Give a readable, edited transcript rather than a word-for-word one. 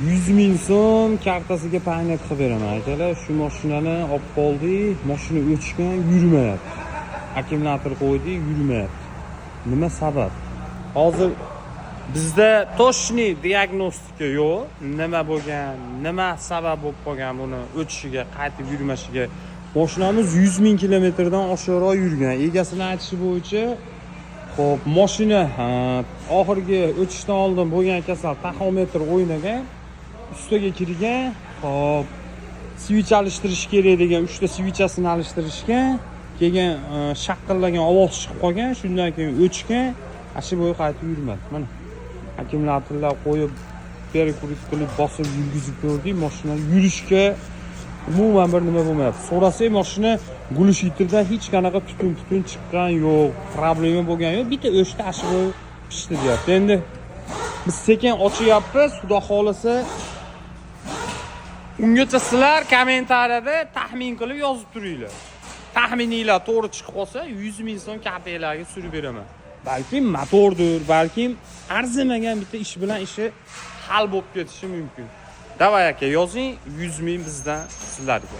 100 ming so'm kartasiga paynet qilib beraman akalar. Shu mashinani olib qoldik. Mashina o'chgan, yurmayapti. Akkumulyator qo'ydik, yurmayapti. Nima sabab? Hozir bizda toshni diagnostika yo'q. Nima bo'lgan, nima sabab bo'lib qolgan buni o'chishiga, qaytib yurmashiga. Mashinamiz 100 ming kilometrdan oshiqroq yurgan. Egasining aytishi bo'yicha, xo'p, mashina oxirgi o'chishdan oldin bo'lgan kasal taxometr o'ynagan, ustiga kirgan, xo'p, switch alishtirish kerak degan 3 ta switchasini alishtirishgan, keyin shaqillagan ovoz chiqib qolgan, shundan keyin o'chgan, shu bo'yi qaytib yurmadi. Mana akkumulyatorlar qo'yib, perekurit qilib bosib yurgizib ko'rdik, mashina yurishga umuman bir nima bo'lmayapti. So'rasak, mashina gulshitirda hech qanaqa tutun chiqqan yo'q, problema bo'lgan yo'q. Bitta o'shda ashbo'y pishdi deyapti. Endi biz sekin ochyapmiz, xudo xolasa ungacha sizlar kommentariyada taxmin qilib yozib turinglar. Taxmininglar to'g'ri chiqib qolsa 100 ming so'm kartalarga surib beraman. Balki motordir, balki arzimagan bitta ish bilan ishi hal bo'lib ketishi mumkin. Davay aka, yozing, 100 ming bizdan sizlarga.